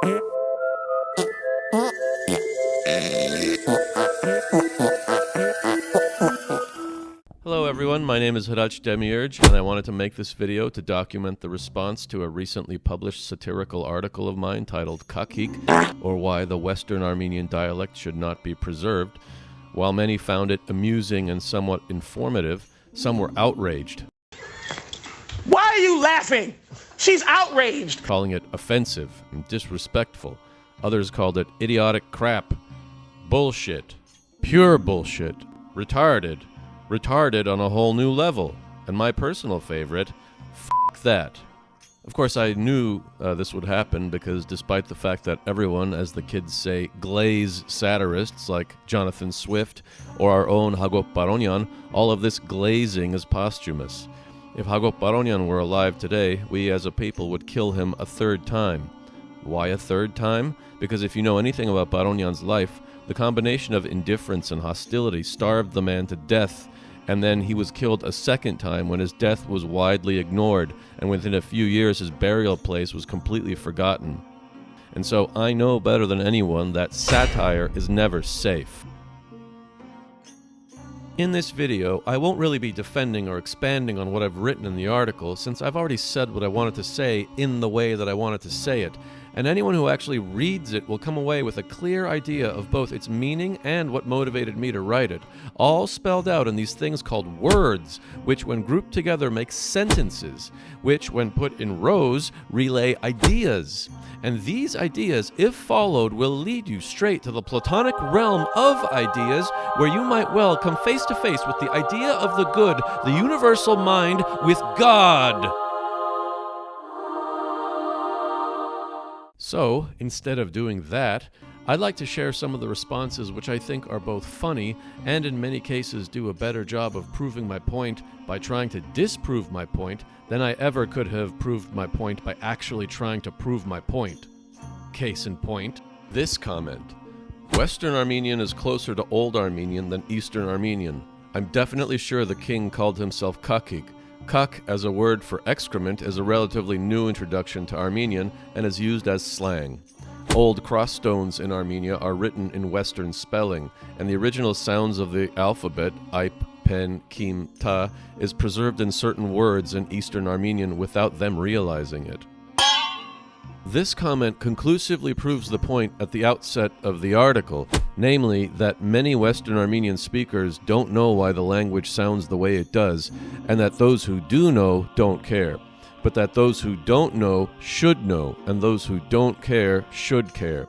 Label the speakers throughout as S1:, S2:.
S1: Hello everyone, my name is Hadash Demiurge, and I wanted to make this video to document the response to a recently published satirical article of mine titled Kakig, or Why the Western Armenian Dialect Should Not Be Preserved. While many found it amusing and somewhat informative, some were outraged.
S2: Why are you laughing? She's outraged!
S1: Calling it offensive and disrespectful. Others called it idiotic crap, bullshit, pure bullshit, retarded on a whole new level, and my personal favorite, f*** that. Of course, I knew this would happen because despite the fact that everyone, as the kids say, glaze satirists like Jonathan Swift or our own Hagop Baronyan, all of this glazing is posthumous. If Hagop Baronyan were alive today, we as a people would kill him a third time. Why a third time? Because if you know anything about Baronyan's life, the combination of indifference and hostility starved the man to death, and then he was killed a second time when his death was widely ignored, and within a few years his burial place was completely forgotten. And so I know better than anyone that satire is never safe. In this video, I won't really be defending or expanding on what I've written in the article, since I've already said what I wanted to say in the way that I wanted to say it, and anyone who actually reads it will come away with a clear idea of both its meaning and what motivated me to write it, all spelled out in these things called words, which when grouped together make sentences, which when put in rows relay ideas. And these ideas, if followed, will lead you straight to the Platonic realm of ideas, where you might well come face to face with the idea of the good, the universal mind, with God. So, instead of doing that, I'd like to share some of the responses which I think are both funny and in many cases do a better job of proving my point by trying to disprove my point than I ever could have proved my point by actually trying to prove my point. Case in point, this comment. Western Armenian is closer to Old Armenian than Eastern Armenian. I'm definitely sure the king called himself Kakig. Kak as a word for excrement is a relatively new introduction to Armenian and is used as slang. Old cross stones in Armenia are written in Western spelling, and the original sounds of the alphabet, Aip, Pen, Kim, Ta, is preserved in certain words in Eastern Armenian without them realizing it. This comment conclusively proves the point at the outset of the article, namely that many Western Armenian speakers don't know why the language sounds the way it does, and that those who do know don't care, but that those who don't know should know, and those who don't care should care.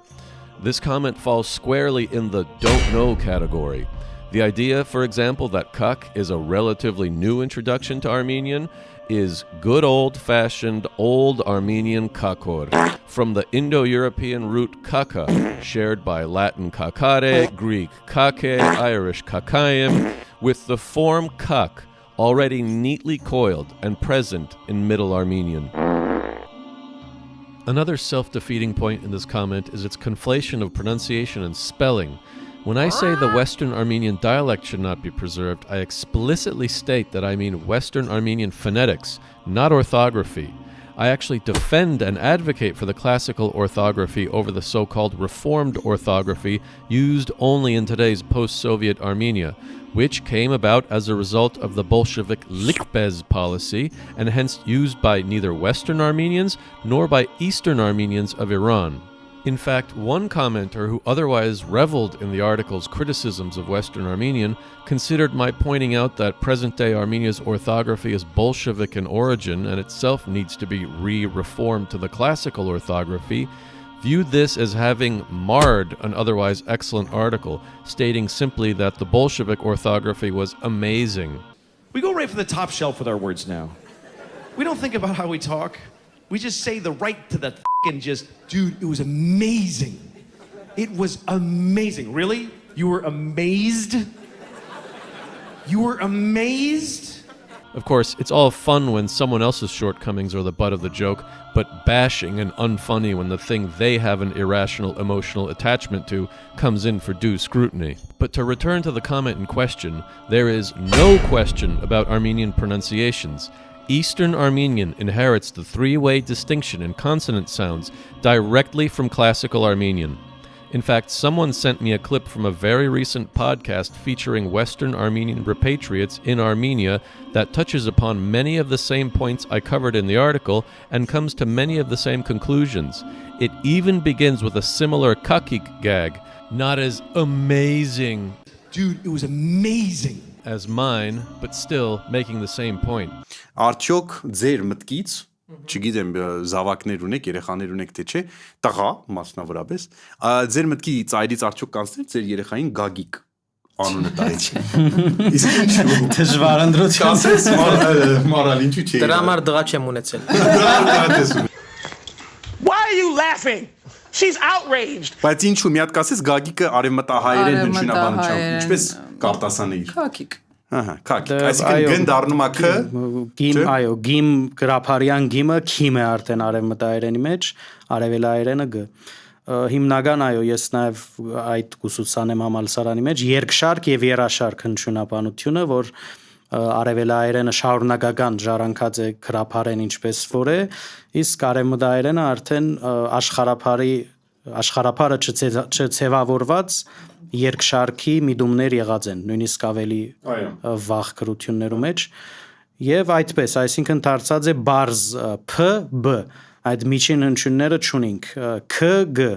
S1: This comment falls squarely in the don't know category. The idea, for example, that Kak is a relatively new introduction to Armenian is good old-fashioned Old Armenian kakor, from the Indo-European root kaka, shared by Latin kakare, Greek kake, Irish kakayim, with the form kak already neatly coiled and present in Middle Armenian. Another self-defeating point in this comment is its conflation of pronunciation and spelling. When I say the Western Armenian dialect should not be preserved, I explicitly state that I mean Western Armenian phonetics, not orthography. I actually defend and advocate for the classical orthography over the so-called reformed orthography used only in today's post-Soviet Armenia, which came about as a result of the Bolshevik likhbez policy and hence used by neither Western Armenians nor by Eastern Armenians of Iran. In fact, one commenter who otherwise reveled in the article's criticisms of Western Armenian considered my pointing out that present-day Armenia's orthography is Bolshevik in origin and itself needs to be re-reformed to the classical orthography, viewed this as having marred an otherwise excellent article, stating simply that the Bolshevik orthography was amazing.
S3: We go right for the top shelf with our words now. We don't think about how we talk. We just say the right to the f***ing just, dude, it was amazing. It was amazing. Really? You were amazed? You were amazed?
S1: Of course, it's all fun when someone else's shortcomings are the butt of the joke, but bashing and unfunny when the thing they have an irrational emotional attachment to comes in for due scrutiny. But to return to the comment in question, there is no question about Armenian pronunciations. Eastern Armenian inherits the three-way distinction in consonant sounds directly from Classical Armenian. In fact, someone sent me a clip from a very recent podcast featuring Western Armenian repatriates in Armenia that touches upon many of the same points I covered in the article and comes to many of the same conclusions. It even begins with a similar Kakig gag, not as amazing,
S3: Dude, it was amazing,
S1: as mine, but still making the same point.
S4: Արդյոք ձեր մտքից, չգիտեմ, զավակներ ունեք, երեխաներ ունեք թե չէ, տղա, մասնավորապես, ձեր մտքի ծայրից արդյոք կանցներ ձեր երեխային Գագիկ անունը տալիք։ Իսկ ինչու՞։
S5: Դժվար ընդրություն։
S4: Կանցես մարալ ինչու՞ չի։
S5: Դրա համար դղա չեմ ունեցել։
S2: Why are you laughing? She's outraged.
S4: Բայց ինչու՞ մի հատ կասես Գագիկը արևմտահայերեն հնչյունաբանությամբ, ինչպես կարտասաներ։
S5: Քակիկ։
S4: Ահա, Kakig։ Այսինքն գն դառնում է K։
S5: Գիմ, այո, գիմ գրափարյան գիմը քիմ է արդեն արևմտահայերենի մեջ, արևելահայերենը G։ Հիմնական այո, ես նաև այդ ուսուցանեմ համալսարանի մեջ երկշարք եւ երաշարք հնչյունաբանությունը, որ արևելահայերենը շարունակական ժառանգած է գրափարեն ինչպես որ է, իսկ արևմտահայերենը արդեն աշխարհափարը չցևավորված երկշարքի միտումներ եղած են, նույնիսկ ավելի վաղ գրություններում մեջ, եւ այդպես, այսինքն դարձած է բարձ P, B, այդ միջին հնչյունները չունենք, K, G.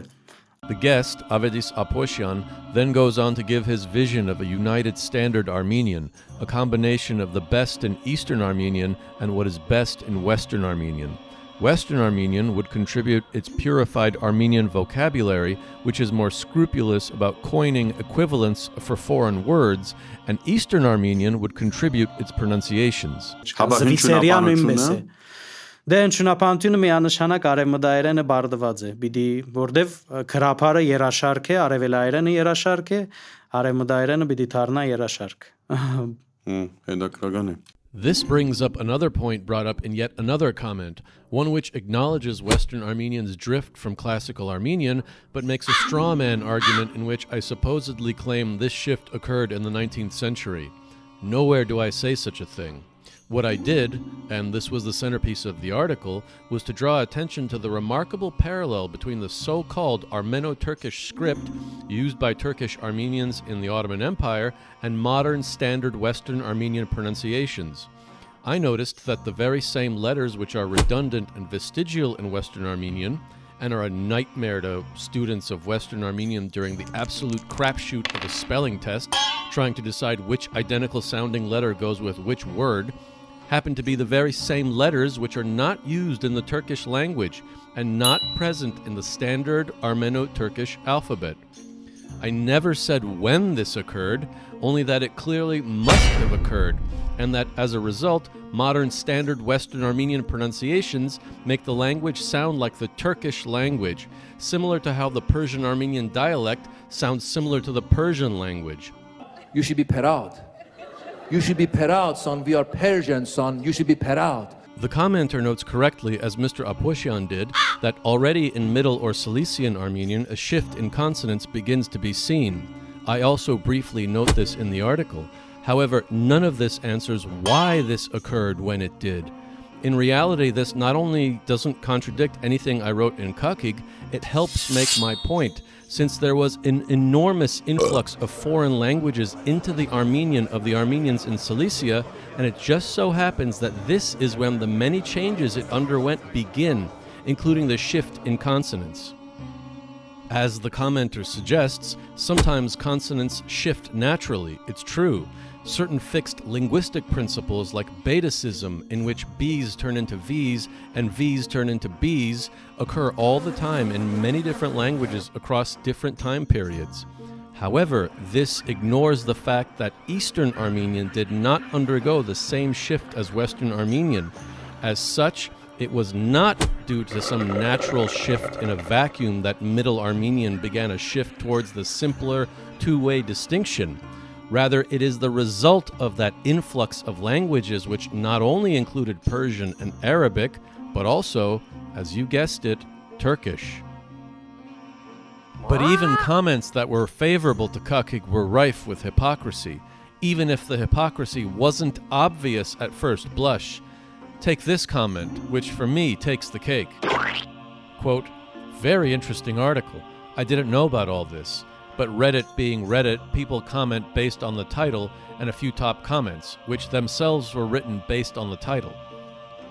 S1: The guest, Avedis Aposyan, then goes on to give his vision of a united standard Armenian, a combination of the best in Eastern Armenian and what is best in Western Armenian. Western Armenian would contribute its purified Armenian vocabulary, which is more scrupulous about coining equivalents for foreign words, and Eastern Armenian would contribute its pronunciations.
S5: Դե հնչյունաբանությունը միանշանակ արևմտահայերենը բարդված է, պիտի որտեվ գրափարը երաշարք է, արևելահայերենը երաշարք է, արևմտահայերենը պիտի դառնա երաշարք։
S4: Հետաքրքրական է։
S1: This brings up another point brought up in yet another comment, one which acknowledges Western Armenians' drift from Classical Armenian, but makes a straw man argument in which I supposedly claim this shift occurred in the 19th century. Nowhere do I say such a thing. What I did, and this was the centerpiece of the article, was to draw attention to the remarkable parallel between the so-called Armeno-Turkish script used by Turkish Armenians in the Ottoman Empire and modern standard Western Armenian pronunciations. I noticed that the very same letters which are redundant and vestigial in Western Armenian and are a nightmare to students of Western Armenian during the absolute crapshoot of a spelling test, trying to decide which identical sounding letter goes with which word, happen to be the very same letters which are not used in the Turkish language and not present in the standard Armeno-Turkish alphabet. I never said when this occurred, only that it clearly must have occurred, and that as a result, modern standard Western Armenian pronunciations make the language sound like the Turkish language, similar to how the Persian Armenian dialect sounds similar to the Persian language.
S6: You should be proud. You should be proud, son. We are Persian, son. You should be proud.
S1: The commenter notes correctly, as Mr. Aposyan did, that already in Middle or Cilician Armenian, a shift in consonants begins to be seen. I also briefly note this in the article. However, none of this answers why this occurred when it did. In reality, this not only doesn't contradict anything I wrote in Kakig, it helps make my point, since there was an enormous influx of foreign languages into the Armenian of the Armenians in Cilicia, and it just so happens that this is when the many changes it underwent begin, including the shift in consonants. As the commenter suggests, sometimes consonants shift naturally, it's true. Certain fixed linguistic principles like betacism, in which B's turn into V's and V's turn into B's, occur all the time in many different languages across different time periods. However, this ignores the fact that Eastern Armenian did not undergo the same shift as Western Armenian. As such, it was not due to some natural shift in a vacuum that Middle Armenian began a shift towards the simpler two-way distinction. Rather, it is the result of that influx of languages which not only included Persian and Arabic, but also, as you guessed it, Turkish. But even comments that were favorable to Kakig were rife with hypocrisy, even if the hypocrisy wasn't obvious at first blush. Take this comment, which for me takes the cake. Quote, very interesting article. I didn't know about all this. But Reddit being Reddit, people comment based on the title and a few top comments, which themselves were written based on the title.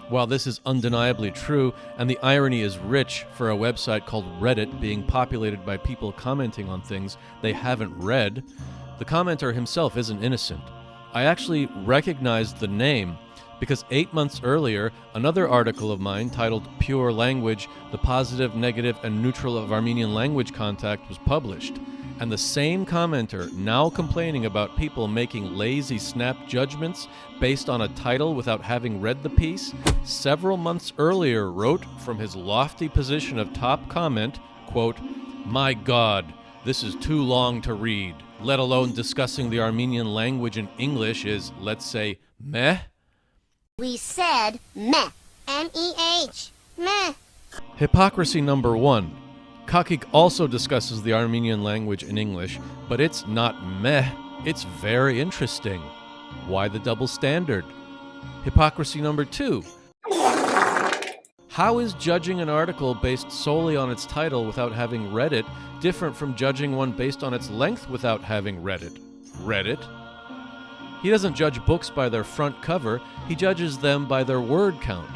S1: While this is undeniably true, and the irony is rich for a website called Reddit being populated by people commenting on things they haven't read, the commenter himself isn't innocent. I actually recognized the name because 8 months earlier, another article of mine titled Pure Language, the Positive, Negative, and Neutral of Armenian Language Contact was published. And the same commenter, now complaining about people making lazy snap judgments based on a title without having read the piece, several months earlier wrote from his lofty position of top comment, quote, my God, this is too long to read, let alone discussing the Armenian language in English is, let's say, meh?
S7: We said meh. M-E-H. Meh.
S1: Hypocrisy number 1. Kakig also discusses the Armenian language in English, but it's not meh, it's very interesting. Why the double standard? Hypocrisy number 2. How is judging an article based solely on its title without having read it different from judging one based on its length without having read it? Read it? He doesn't judge books by their front cover, he judges them by their word count.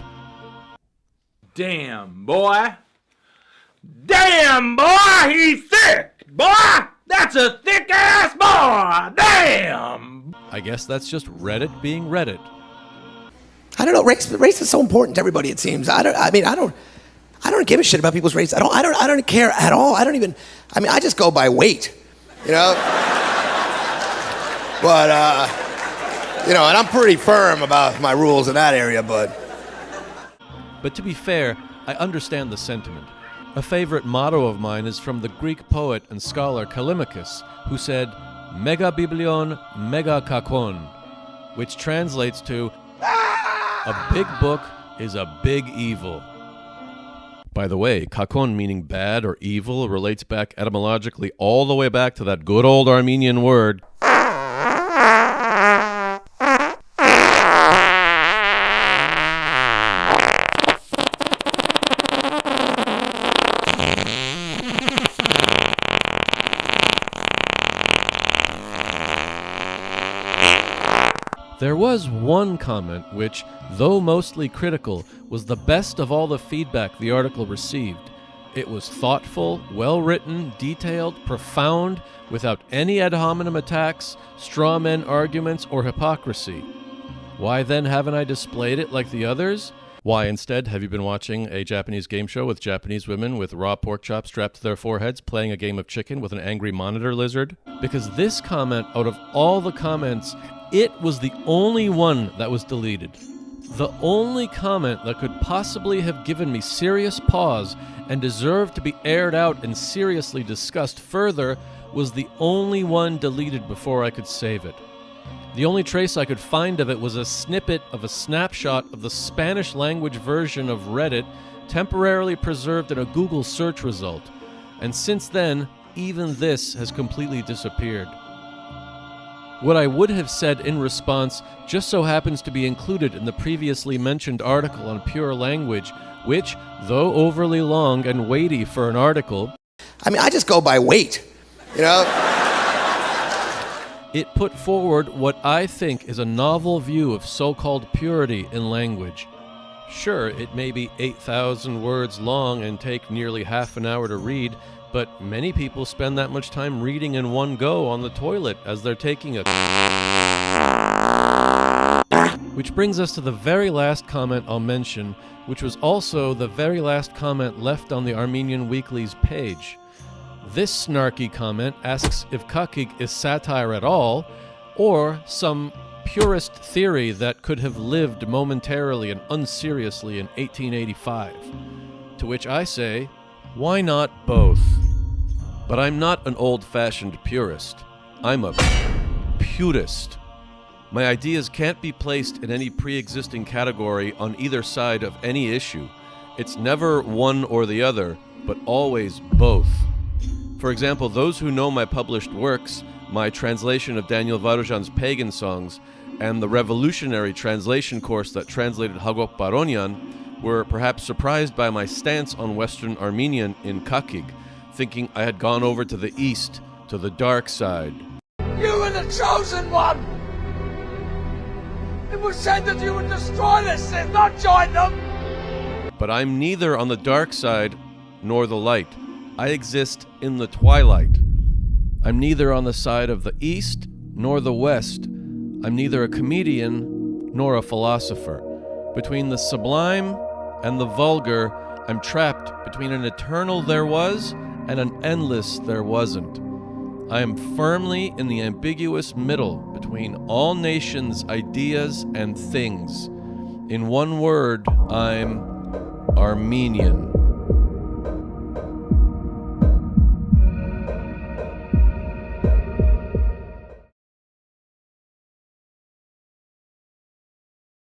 S2: Damn, boy. Damn, boy, he's thick. Boy, that's a thick-ass boy. Damn.
S1: I guess that's just Reddit being Reddit.
S8: I don't know. Race is so important to everybody. It seems. I don't give a shit about people's race. I don't care at all. I just go by weight, you know. But and I'm pretty firm about my rules in that area. But
S1: to be fair, I understand the sentiment. A favorite motto of mine is from the Greek poet and scholar Callimachus, who said, "Mega biblion, mega kakon," which translates to, "A big book is a big evil." By the way, kakon meaning bad or evil relates back etymologically all the way back to that good old Armenian word. There was one comment which, though mostly critical, was the best of all the feedback the article received. It was thoughtful, well-written, detailed, profound, without any ad hominem attacks, straw men arguments, or hypocrisy. Why then haven't I displayed it like the others? Why instead have you been watching a Japanese game show with Japanese women with raw pork chops strapped to their foreheads playing a game of chicken with an angry monitor lizard? Because this comment, out of all the comments, it was the only one that was deleted. The only comment that could possibly have given me serious pause and deserved to be aired out and seriously discussed further was the only one deleted before I could save it. The only trace I could find of it was a snippet of a snapshot of the Spanish language version of Reddit temporarily preserved in a Google search result. And since then, even this has completely disappeared. What I would have said in response just so happens to be included in the previously mentioned article on Pure Language, which, though overly long and weighty for an article,
S8: I just go by weight, you know.
S1: It put forward what I think is a novel view of so-called purity in language. Sure, it may be 8,000 words long and take nearly half an hour to read, but many people spend that much time reading in one go on the toilet as they're taking a... Which brings us to the very last comment I'll mention, which was also the very last comment left on the Armenian Weekly's page. This snarky comment asks if Kakig is satire at all, or some purist theory that could have lived momentarily and unseriously in 1885. To which I say, why not both? But I'm not an old-fashioned purist. I'm a purist. My ideas can't be placed in any pre-existing category on either side of any issue. It's never one or the other, but always both. For example, those who know my published works, my translation of Daniel Varujan's Pagan Songs, and the revolutionary translation course that translated Hagop Baronyan were perhaps surprised by my stance on Western Armenian in Kakig, thinking I had gone over to the east, to the dark side.
S9: You were the chosen one! It was said that you would destroy the Sith, not join them!
S1: But I'm neither on the dark side nor the light. I exist in the twilight. I'm neither on the side of the east nor the west. I'm neither a comedian nor a philosopher. Between the sublime and the vulgar, I'm trapped between an eternal there was and an endless there wasn't. I am firmly in the ambiguous middle between all nations, ideas, and things. In one word, I'm Armenian.